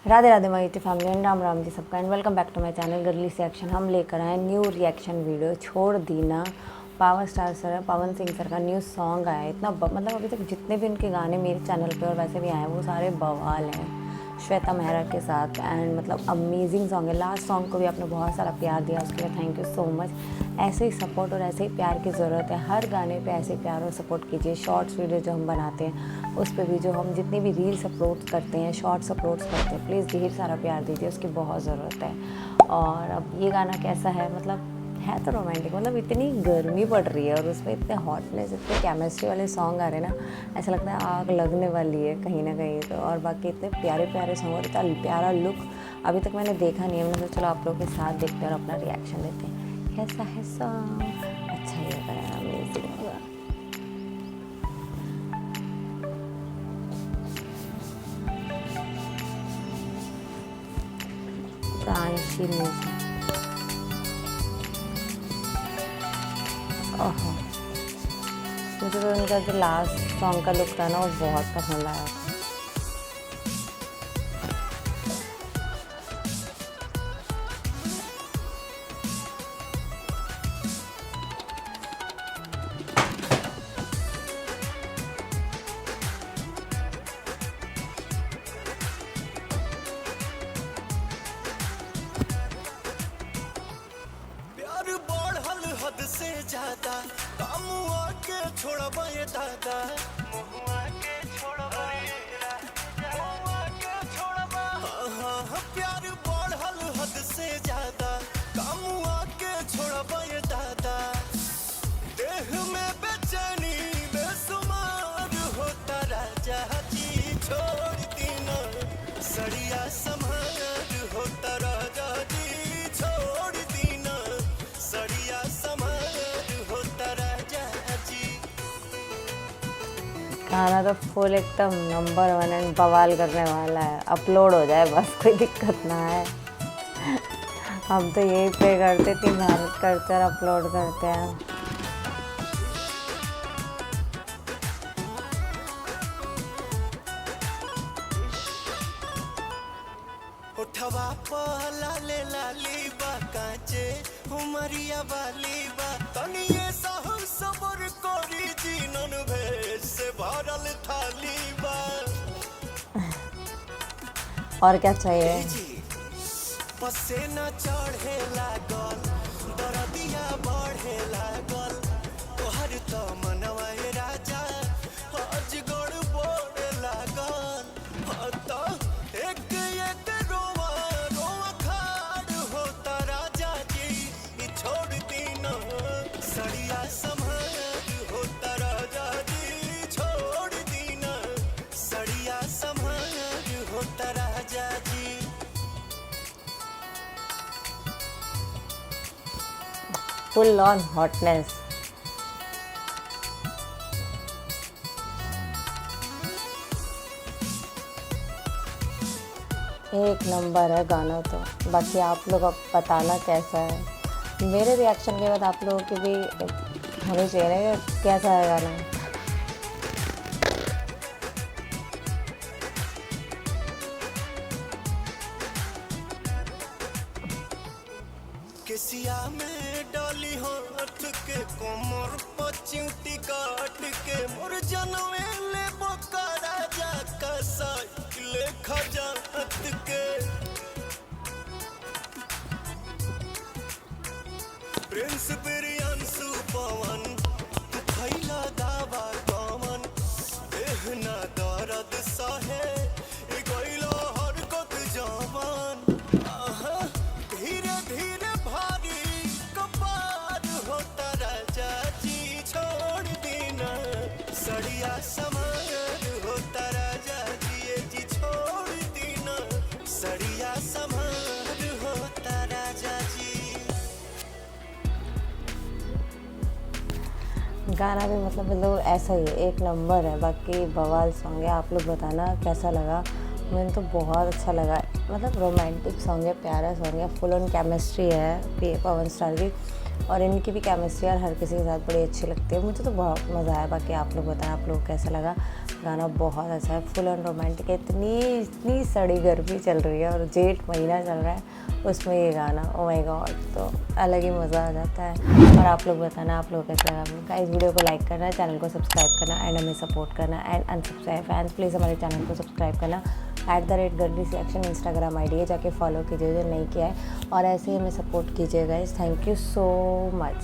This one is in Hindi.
Radhe Radhe my YouTube family and Ram Ram ji सबका and welcome back to my channel girly section. हम लेकर आए न्यू रिएक्शन वीडियो छोड़ दी ना। Power star sir Pawan Singh sir का न्यू सॉन्ग आया है। इतना मतलब अभी तक जितने भी उनके गाने मेरे चैनल पे और वैसे भी आए हैं वो सारे बवाल हैं श्वेता मेहरा के साथ। एंड मतलब अमेजिंग सॉन्ग है। लास्ट सॉन्ग को भी आपने बहुत सारा प्यार दिया, उसके लिए थैंक यू सो मच। ऐसे ही सपोर्ट और ऐसे ही प्यार की ज़रूरत है। हर गाने पे ऐसे प्यार और सपोर्ट कीजिए। शॉर्ट्स वीडियो जो हम बनाते हैं उस पर भी, जो हम जितनी भी रील्स अपलोड करते हैं, शॉर्ट्स अपलोड्स करते हैं, प्लीज़ ढेर सारा प्यार दीजिए, उसकी बहुत ज़रूरत है। और अब ये गाना कैसा है, मतलब है तो रोमांटिक, मतलब इतनी गर्मी पड़ रही है और उसमें इतने हॉटनेस, इतने केमिस्ट्री वाले सॉन्ग आ रहे हैं ना, ऐसा लगता है आग लगने वाली है कहीं ना कहीं तो। और बाकी इतने प्यारे प्यारे सॉन्ग और इतना प्यारा लुक अभी तक मैंने देखा नहीं है। मैंने सोचा चलो आप लोगों के साथ देखते हैं और अपना रिएक्शन देते हैं कैसा है सॉन्ग। अच्छा ही लग रहा है, अमेजिंग लग रहा है। प्रांशी म्यूजिक, ओहो मुझे तो उनका जो लास्ट सॉन्ग का लुक था ना वो बहुत पसंद आया था। हद से ज्यादा कामुआ के छोड़बा ये दादा, मुहुआ के छोड़बा ये राजा, मुहुआ के छोड़बा। हाँ प्यार बढ़ल हद से ज्यादा कामुआ के छोड़बा ये दादा। देह में बेचैनी बेसुमार होता राजा जी, छोड़ दीना सड़िया समार होता राजा जी, छोड़ दीना सड़िया गाना तो फुल एकदम नंबर 1 एंड बवाल करने वाला है। अपलोड हो जाए बस, कोई दिक्कत ना है। हम तो यही पे करते, इतनी मेहनत करते और अपलोड करते हैं। उठवा पहला ले लाली बा काचे उमरिया वाली बा, तनिए सहम सबर कोरी जीनन भेष से भरल थाली बा। और क्या चाहिए? पसेना चढ़े लागल, दरदिया बढ़े लागल, तोहर तो मनवा राजा अजगर बोले लागल। तो एक एक रोवा रोवा खाड़ होता राजा जी, छोड़ दीना सड़िया समार होता राजा जी, छोड़ दीना सड़िया समार होता राजा जी। Full on hotness. एक नंबर है गाना तो। बाकी आप लोग अब बताना कैसा है। मेरे रिएक्शन के बाद आप लोगों की भी होनी चाहिए ना कैसा है गाना। केसिया में डाली हाथ के कोमर पचिउटी काट के, मोर जनवे ले बोका राजा का साइकिल खजात के। प्रिंस बिरियांसु पवन तू खैला दावा कमन, देहना दर्द सहे गइलो हरकत जवान। धीरे धीरे भारी कपार होता राजा जी, छोड़ दीना सड़िया समार होता राजा जी, जी छोड़ दीना सड़िया समार होता राजा जी। गाना भी मतलब ऐसा ही है, एक नंबर है। बाकी बवाल सॉन्ग है। आप लोग बताना कैसा लगा। मुझे तो बहुत अच्छा लगा। मतलब रोमांटिक सॉन्ग है, प्यारा सॉन्ग है, फुल ऑन केमिस्ट्री है पवन स्टार की, और इनकी भी केमिस्ट्री यार हर किसी के साथ बड़ी अच्छी लगती है। मुझे तो बहुत मज़ा आया। बाकी आप लोग बताएं आप लोग कैसा लगा। गाना बहुत अच्छा है, फुल ऑन रोमांटिक है। इतनी सड़ी गर्मी चल रही है और जेठ महीना चल रहा है, उसमें ये गाना ओ माय गॉड, तो अलग ही मज़ा आ जाता है। और आप लोग बताना आप लोग कैसा लगा। इस वीडियो को लाइक करना, चैनल को सब्सक्राइब करना एंड हमें सपोर्ट करना। एंड अनसब्सक्राइब फैंस प्लीज़ हमारे चैनल को सब्सक्राइब करना। @गर्ली रिएक्शन इंस्टाग्राम ID है, जाके फॉलो कीजिए जो नहीं किया है, और ऐसे ही हमें सपोर्ट कीजिएगा। Thank you so much.